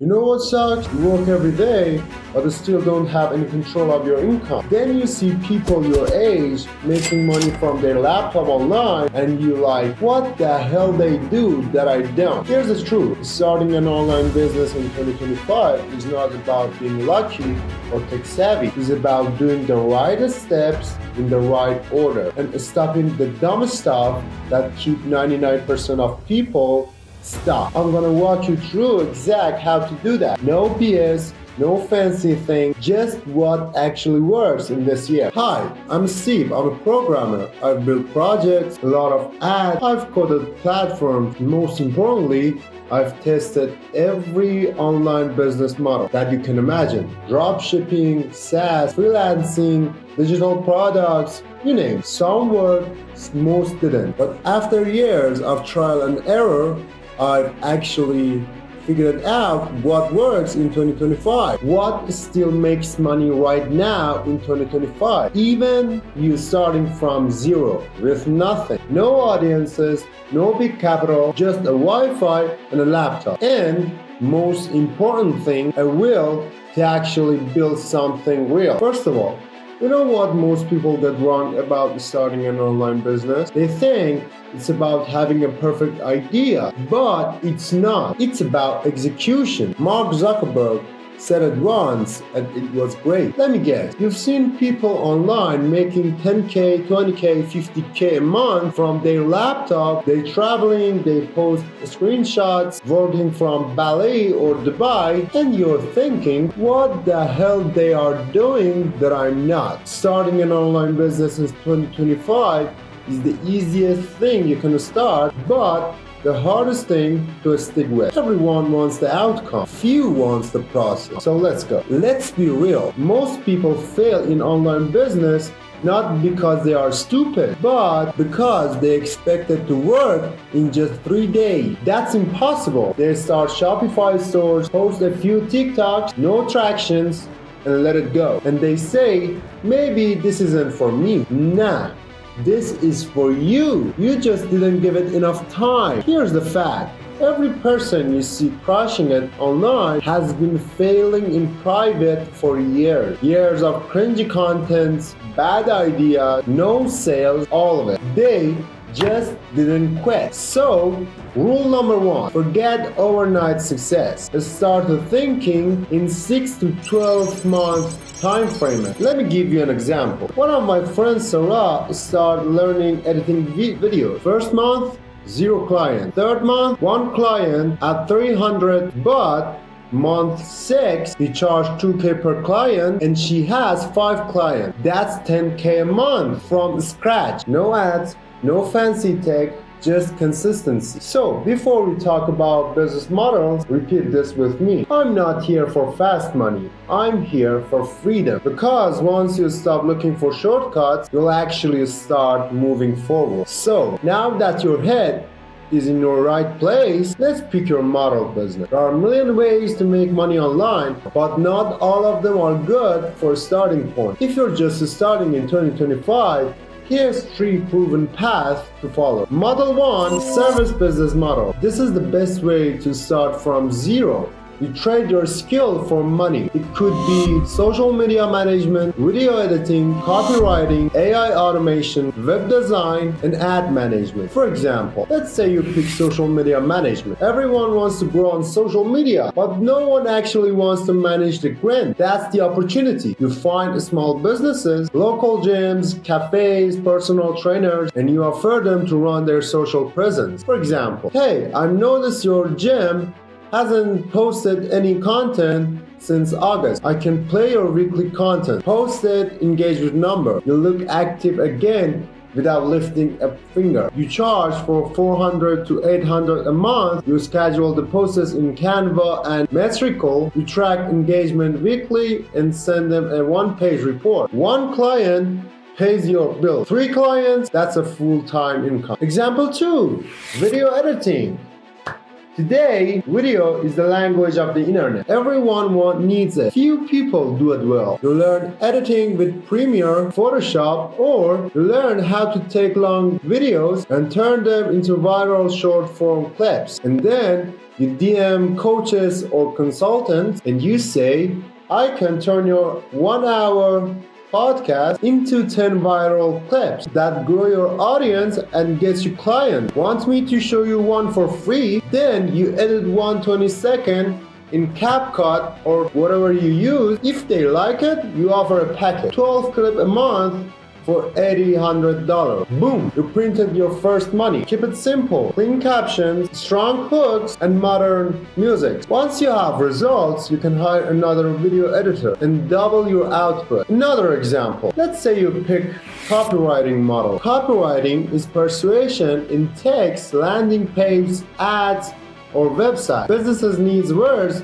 You know what sucks? You work every day, but you still don't have any control of your income. Then you see people your age making money from their laptop online, and you like, what the hell they do that I don't? Here's the truth. Starting an online business in 2025 is not about being lucky or tech savvy. It's about doing the right steps in the right order and stopping the dumb stuff that keep 99% of people stuck. I'm gonna walk you through exact how to do that. No BS, no fancy thing, just what actually works in this year. Hi, I'm Steve. I'm a programmer. I've built projects, a lot of ads, I've coded platforms. Most importantly, I've tested every online business model that you can imagine. Dropshipping, SaaS, freelancing, digital products, you name it. Some worked, most didn't. But after years of trial and error, I've actually figured out what works in 2025, what still makes money right now in 2025, even you starting from zero with nothing, no audiences, no big capital, just a Wi-Fi and a laptop, and most important thing, a will to actually build something real. First of all, you know what most people get wrong about starting an online business? They think it's about having a perfect idea, but it's not. It's about execution. Mark Zuckerberg said it once, and it was great. Let me guess. You've seen people online making 10K, 20K, 50K a month from their laptop. They're traveling, they post screenshots, working from Bali or Dubai, and you're thinking, what the hell they are doing that I'm not? Starting an online business in 2025 is the easiest thing you can start, but the hardest thing to stick with. Everyone wants the outcome. Few wants the process. So let's go. Let's be real. Most people fail in online business not because they are stupid, but because they expect it to work in just 3 days. That's impossible. They start Shopify stores, post a few TikToks, no tractions, and let it go. And they say, maybe this isn't for me. Nah. This is for you. You just didn't give it enough time. Here's the fact. Every person you see crushing it online has been failing in private for years. Years of cringy contents, bad ideas, no sales, all of it. They just didn't quit. So, rule number 1, forget overnight success. Start thinking in 6 to 12 month time frame. Let me give you an example. One of my friends, Sarah, started learning editing video. First month, 0 client. Third month, 1 client at 300, but month 6, he charged 2K per client and she has 5 clients. That's 10K a month from scratch. No ads, no fancy tech, just consistency. So, before we talk about business models, repeat this with me. I'm not here for fast money. I'm here for freedom. Because once you stop looking for shortcuts, you'll actually start moving forward. So, now that your head is in your right place, let's pick your model business. There are a million ways to make money online, but not all of them are good for a starting point. If you're just starting in 2025, here's 3 proven paths to follow. Model 1, service business model. This is the best way to start from zero. You trade your skill for money. It could be social media management, video editing, copywriting, AI automation, web design, and ad management. For example, let's say you pick social media management. Everyone wants to grow on social media, but no one actually wants to manage the grant. That's the opportunity. You find small businesses, local gyms, cafes, personal trainers, and you offer them to run their social presence. For example, hey, I've noticed your gym hasn't posted any content since August. I can play your weekly content. Post it, engage with number. You look active again without lifting a finger. You charge for 400 to 800 a month. You schedule the posts in Canva and Metrical. You track engagement weekly and send them a 1-page report. 1 client pays your bill. 3 clients, that's a full-time income. Example 2, video editing. Today, video is the language of the internet. Everyone needs it. Few people do it well. You learn editing with Premiere, Photoshop, or you learn how to take long videos and turn them into viral short form clips. And then You DM coaches or consultants and you say, I can turn your 1 hour podcast into 10 viral clips that grow your audience and gets you clients. Want me to show you one for free? Then you edit 1/22 in CapCut or whatever you use. If they like it, you offer a package. 12 clips a month for $100. Boom! You printed your first money. Keep it simple. Clean captions, strong hooks, and modern music. Once you have results, you can hire another video editor and double your output. Another example. Let's say you pick copywriting model. Copywriting is persuasion in text, landing page, ads, or website. Businesses need words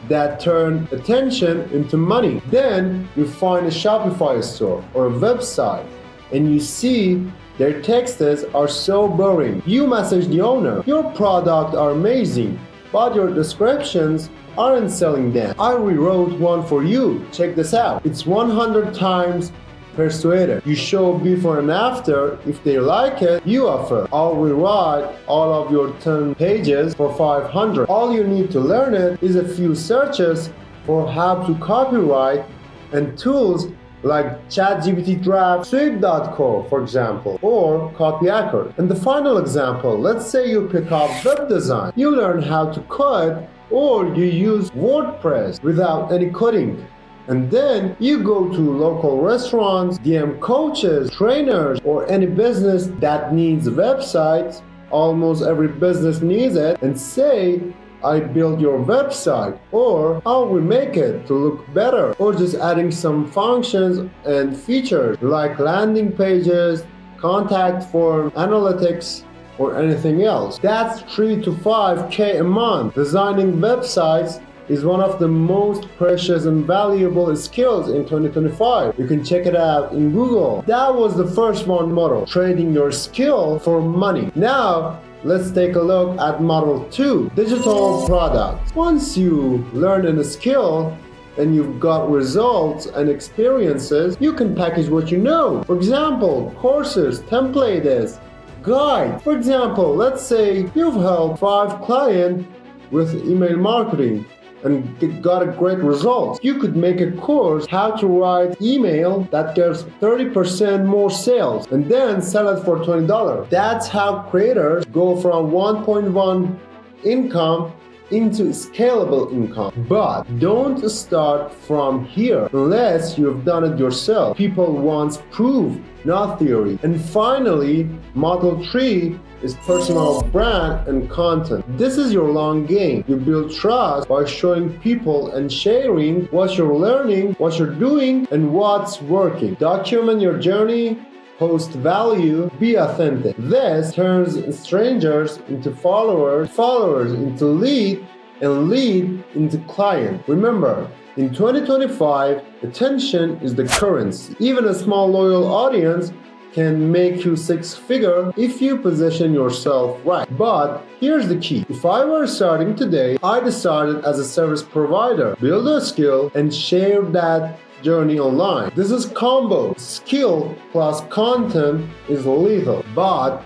that turn attention into money. Then you find a Shopify store or a website and you see their texts are so boring. You message the owner, your products are amazing, but your descriptions aren't selling them. I rewrote one for you. Check this out. It's 100 times persuaded. You show before and after. If they like it, you offer. I'll rewrite all of your 10 pages for $500. All you need to learn it is a few searches for how to copyright and tools like ChatGPT Draft, Sweep.co, for example, or Copyhacker. And the final example, let's say you pick up web design. You learn how to code or you use WordPress without any coding. And then you go to local restaurants, DM coaches, trainers, or any business that needs websites. Almost every business needs it, and say, I build your website, or I'll remake it to look better, or just adding some functions and features like landing pages, contact form, analytics, or anything else. That's 3 to 5K a month. Designing websites is one of the most precious and valuable skills in 2025. You can check it out in Google. That was the first one model, trading your skill for money. Now, let's take a look at model 2, digital products. Once you learn a skill and you've got results and experiences, you can package what you know. For example, courses, templates, guide. For example, let's say you've helped 5 clients with email marketing and got a great result. You could make a course how to write email that gets 30% more sales and then sell it for $20. That's how creators go from 1.1 income into scalable income. But don't start from here unless you've done it yourself. People want proof, not theory. And finally, model 3 is personal brand and content. This is your long game. You build trust by showing people and sharing what you're learning, what you're doing, and what's working. Document your journey, post value, be authentic. This turns strangers into followers, followers into lead, and lead into client. Remember, in 2025, attention is the currency. Even a small loyal audience can make you 6-figure if you position yourself right. But here's the key. If I were starting today, I started as a service provider, build a skill, and share that journey online. This is combo. Skill plus content is lethal. But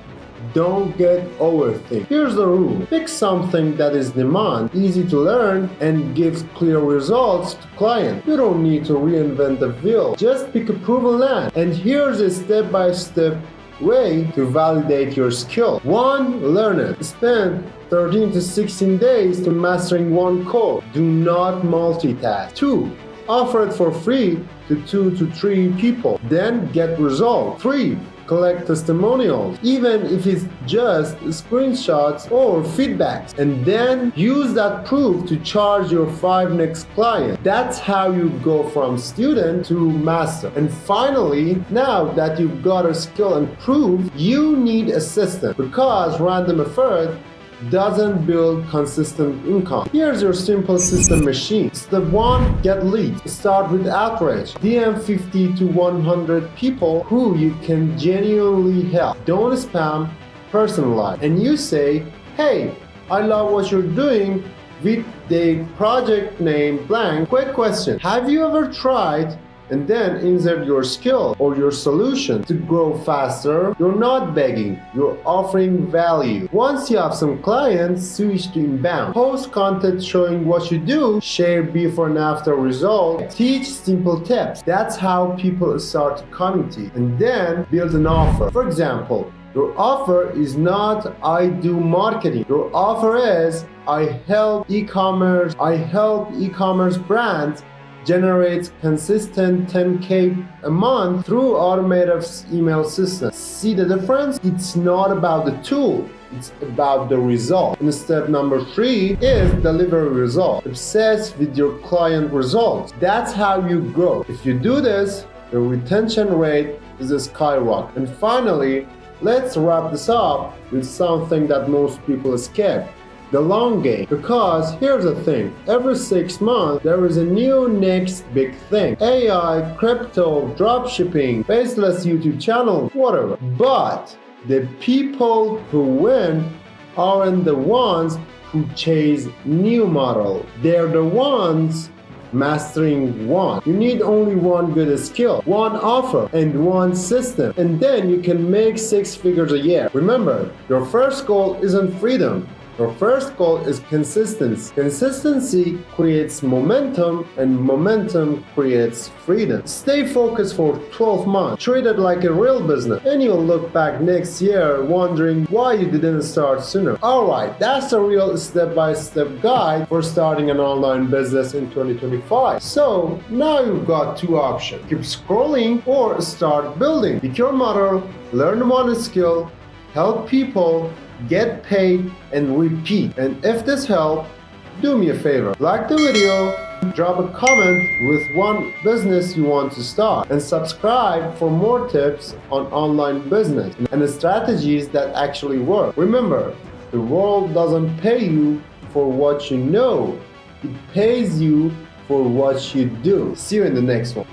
don't get overthink. Here's the rule. Pick something that is demand, easy to learn, and gives clear results to clients. You don't need to reinvent the wheel. Just pick a proven land. And here's a step-by-step way to validate your skill. 1. Learn it. Spend 13 to 16 days to mastering one code. Do not multitask. 2. Offer it for free to 2 to 3 people. Then get results. 3. Collect testimonials, even if it's just screenshots or feedbacks, and then use that proof to charge your 5 next clients. That's how you go from student to master. And finally, now that you've got a skill and proof, you need a system, because random effort doesn't build consistent income. Here's your simple system machine. Step 1, get leads. Start with outreach. DM 50 to 100 people who you can genuinely help. Don't spam, personalize. And you say, hey, I love what you're doing with the project name blank. Quick question. Have you ever tried and then insert your skill or your solution to grow faster. You're not begging, you're offering value. Once you have some clients, switch to inbound. Post content showing what you do, share before and after results, teach simple tips. That's how people start coming to you. And then build an offer. For example, your offer is not I do marketing. Your offer is I help e-commerce brands generate consistent 10K a month through automated email systems. See the difference? It's not about the tool. It's about the result. And step number 3 is deliver results. Obsess with your client results. That's how you grow. If you do this, the retention rate is a skyrocket. And finally, let's wrap this up with something that most people skip. The long game. Because here's the thing, every 6 months there is a new next big thing. AI, crypto, dropshipping, faceless YouTube channel, whatever. But the people who win aren't the ones who chase new model. They're the ones mastering one. You need only one good skill, one offer, and one system, and then you can make 6 figures a year. Remember, your first goal isn't freedom. Your first goal is consistency. Consistency creates momentum, and momentum creates freedom. Stay focused for 12 months. Treat it like a real business, and you'll look back next year wondering why you didn't start sooner. Alright, that's a real step-by-step guide for starting an online business in 2025. So now you've got 2 options. Keep scrolling or start building. Pick your model, learn one skill, help people, get paid, and repeat. And if this helped, do me a favor. Like the video, drop a comment with one business you want to start, and subscribe for more tips on online business and the strategies that actually work. Remember, the world doesn't pay you for what you know. It pays you for what you do. See you in the next one.